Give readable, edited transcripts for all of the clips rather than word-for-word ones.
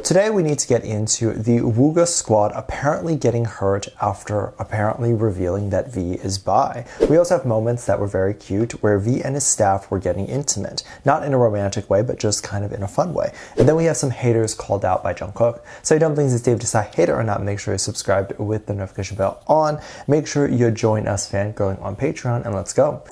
Today we need to get into the Wooga Squad apparently getting hurt after apparently revealing that V is bi. We also have moments that were very cute where V and his staff were getting intimate. Not in a romantic way, but just kind of in a fun way. And then we have some haters called out by Jung Kook. So Dumplings, it's Dave. Decide hater or not, make sure you're subscribed with the notification bell on. Make sure you join us fangirling on Patreon, and let's go.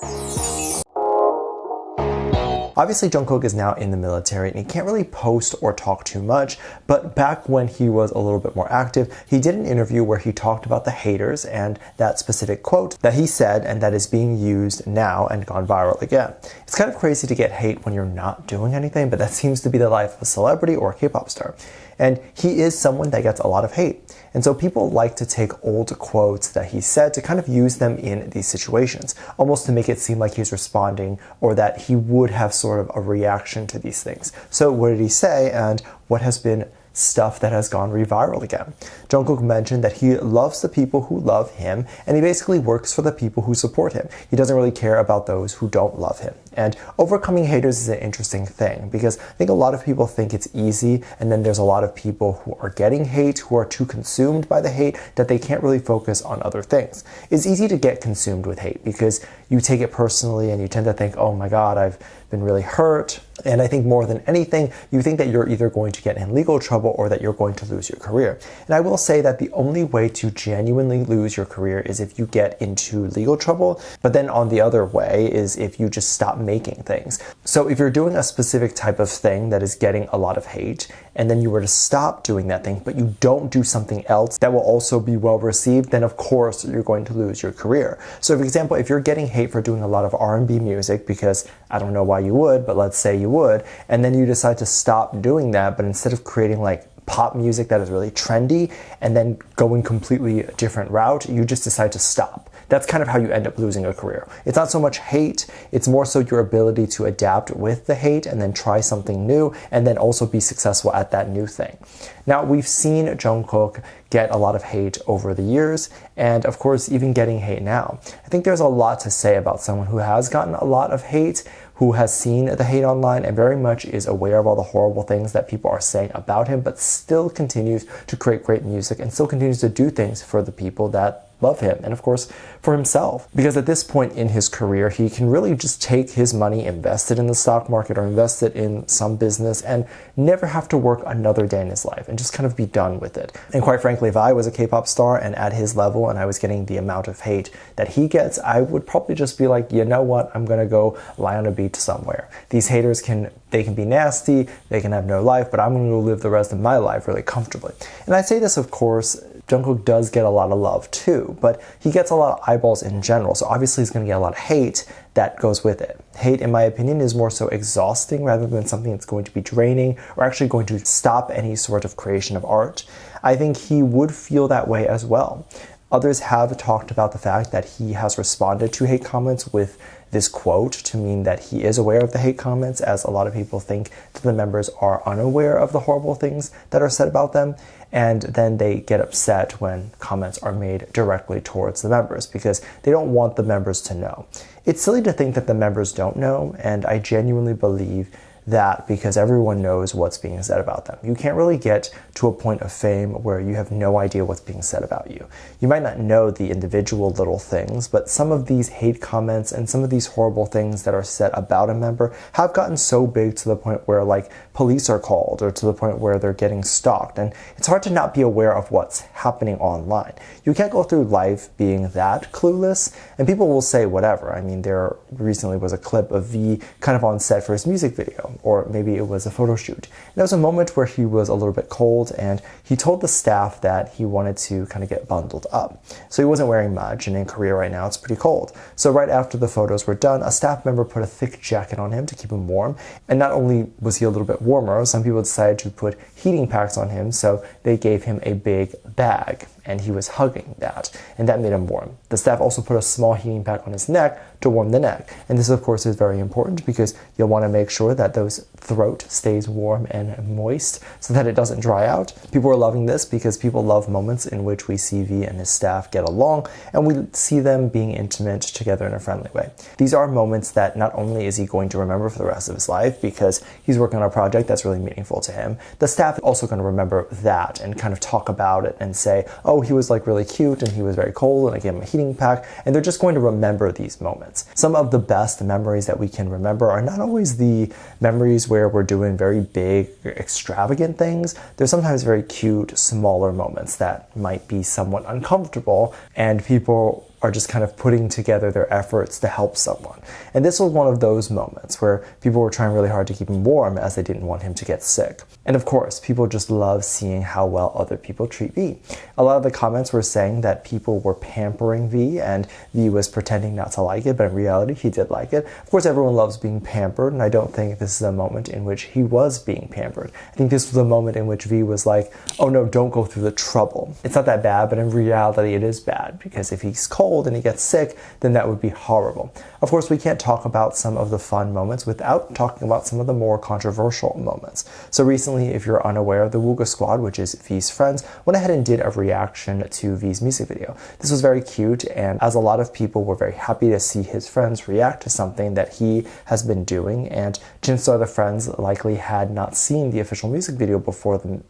Obviously, Jung Kook is now in the military and he can't really post or talk too much, but back when he was a little bit more active, he did an interview where he talked about the haters and that specific quote that he said and that is being used now and gone viral again. It's kind of crazy to get hate when you're not doing anything, but that seems to be the life of a celebrity or a K-pop star. And he is someone that gets a lot of hate. And so people like to take old quotes that he said to kind of use them in these situations, almost to make it seem like he's responding or that he would have sort of a reaction to these things. So what did he say, and what has been stuff that has gone viral again? Jung Kook mentioned that he loves the people who love him, and he basically works for the people who support him. He doesn't really care about those who don't love him. And overcoming haters is an interesting thing because I think a lot of people think it's easy, and then there's a lot of people who are getting hate, who are too consumed by the hate that they can't really focus on other things. It's easy to get consumed with hate because you take it personally and you tend to think, oh my God, I've been really hurt. And I think more than anything, you think that you're either going to get in legal trouble or that you're going to lose your career. And I will say that the only way to genuinely lose your career is if you get into legal trouble, but then on the other way is if you just stop making things. So if you're doing a specific type of thing that is getting a lot of hate, and then you were to stop doing that thing, but you don't do something else that will also be well received, then of course you're going to lose your career. So for example, if you're getting hate for doing a lot of R&B music, because I don't know why you would, but let's say you would, and then you decide to stop doing that, but instead of creating like pop music that is really trendy and then going completely a different route, you just decide to stop. That's kind of how you end up losing a career. It's not so much hate, it's more so your ability to adapt with the hate and then try something new and then also be successful at that new thing. Now, we've seen Jung Kook get a lot of hate over the years, and of course, even getting hate now. I think there's a lot to say about someone who has gotten a lot of hate, who has seen the hate online and very much is aware of all the horrible things that people are saying about him, but still continues to create great music and still continues to do things for the people that love him and of course for himself, because at this point in his career he can really just take his money, invest it in the stock market or invest it in some business and never have to work another day in his life and just kind of be done with it. And quite frankly, if I was a K-pop star and at his level and I was getting the amount of hate that he gets, I would probably just be like, you know what, I'm gonna go lie on a beach somewhere. These haters can be nasty, they can have no life, but I'm gonna go live the rest of my life really comfortably. And I say this, of course, Jung Kook does get a lot of love too, but he gets a lot of eyeballs in general, so obviously he's going to get a lot of hate that goes with it. Hate, in my opinion, is more so exhausting rather than something that's going to be draining or actually going to stop any sort of creation of art. I think he would feel that way as well. Others have talked about the fact that he has responded to hate comments with this quote to mean that he is aware of the hate comments, as a lot of people think that the members are unaware of the horrible things that are said about them, and then they get upset when comments are made directly towards the members because they don't want the members to know. It's silly to think that the members don't know, and I genuinely believe that because everyone knows what's being said about them. You can't really get to a point of fame where you have no idea what's being said about you. You might not know the individual little things, but some of these hate comments and some of these horrible things that are said about a member have gotten so big to the point where like police are called or to the point where they're getting stalked, and it's hard to not be aware of what's happening online. You can't go through life being that clueless, and people will say whatever. I mean, there recently was a clip of V kind of on set for his music video, or maybe it was a photo shoot. And there was a moment where he was a little bit cold and he told the staff that he wanted to kind of get bundled up. So he wasn't wearing much, and in Korea right now it's pretty cold. So right after the photos were done, a staff member put a thick jacket on him to keep him warm. And not only was he a little bit warmer, some people decided to put heating packs on him, so they gave him a big bag. and he was hugging that, and that made him warm. The staff also put a small heating pack on his neck to warm the neck, and this of course is very important because you'll want to make sure that those throat stays warm and moist so that it doesn't dry out. People are loving this because people love moments in which we see V and his staff get along, and we see them being intimate together in a friendly way. These are moments that not only is he going to remember for the rest of his life because he's working on a project that's really meaningful to him, the staff is also going to remember that and kind of talk about it and say, oh, he was like really cute and he was very cold and I gave him a heating pack, and they're just going to remember these moments. Some of the best memories that we can remember are not always the memories where we're doing very big, extravagant things. They're sometimes very cute, smaller moments that might be somewhat uncomfortable, and people are just kind of putting together their efforts to help someone. And this was one of those moments where people were trying really hard to keep him warm as they didn't want him to get sick. And of course, people just love seeing how well other people treat V. A lot of the comments were saying that people were pampering V and V was pretending not to like it, but in reality, he did like it. Of course, everyone loves being pampered, and I don't think this is a moment in which he was being pampered. I think this was a moment in which V was like, oh no, don't go through the trouble. It's not that bad, but in reality, it is bad because if he's cold and he gets sick, then that would be horrible. Of course, we can't talk about some of the fun moments without talking about some of the more controversial moments. So recently, if you're unaware, the Wooga Squad, which is V's friends, went ahead and did a reaction to V's music video. This was very cute, and as a lot of people were very happy to see his friends react to something that he has been doing, and chances are the friends likely had not seen the official music video before them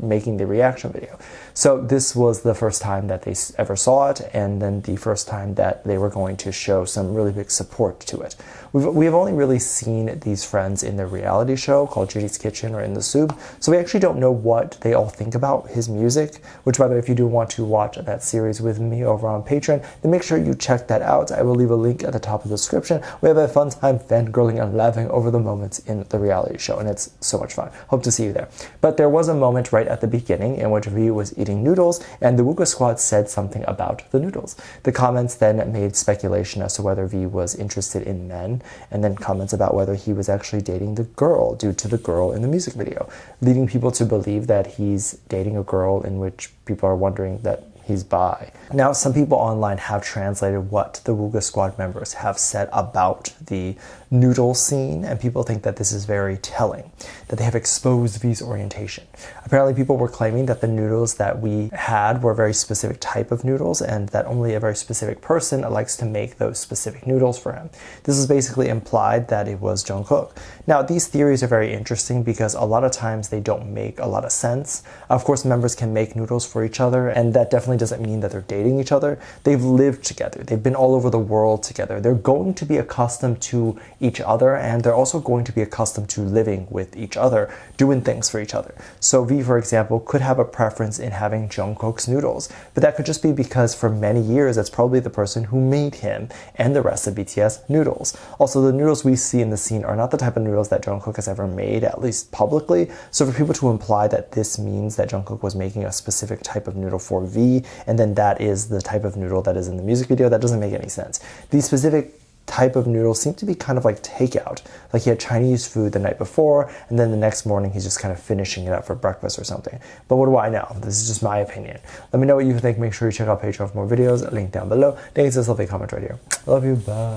making the reaction video. So this was the first time that they ever saw it, and then the first time that they were going to show some really big support to it. We've only really seen these friends in the reality show called Judy's Kitchen or In the Soup, so we actually don't know what they all think about his music, which by the way, if you do want to watch that series with me over on Patreon, then make sure you check that out. I will leave a link at the top of the description. We have a fun time fangirling and laughing over the moments in the reality show, and it's so much fun. Hope to see you there. But there was a moment right at the beginning in which V was eating noodles, and the Wooga Squad said something about the noodles. The comments then made speculation as to whether V was interested in men, and then comments about whether he was actually dating the girl due to the girl in the music video, leading people to believe that he's dating a girl, in which people are wondering that he's bi. Now, some people online have translated what the Wooga Squad members have said about the noodle scene, and people think that this is very telling, that they have exposed V's orientation. Apparently, people were claiming that the noodles that we had were a very specific type of noodles, and that only a very specific person likes to make those specific noodles for him. This is basically implied that it was Jung Kook. Now, these theories are very interesting because a lot of times they don't make a lot of sense. Of course, members can make noodles for each other, and that definitely doesn't mean that they're dating each other. They've lived together. They've been all over the world together. They're going to be accustomed to each other, and they're also going to be accustomed to living with each other, doing things for each other. So V, for example, could have a preference in having Jung Kook's noodles, but that could just be because for many years, that's probably the person who made him and the rest of BTS noodles. Also, the noodles we see in the scene are not the type of noodles that Jung Kook has ever made, at least publicly. So for people to imply that this means that Jung Kook was making a specific type of noodle for V, and then that is the type of noodle that is in the music video, that doesn't make any sense. These specific type of noodles seem to be kind of like takeout. Like he had Chinese food the night before, and then the next morning he's just kind of finishing it up for breakfast or something. But what do I know? This is just my opinion. Let me know what you think. Make sure you check out Patreon for more videos. Link down below. Thanks, yourself a comment right here. Love you. Bye.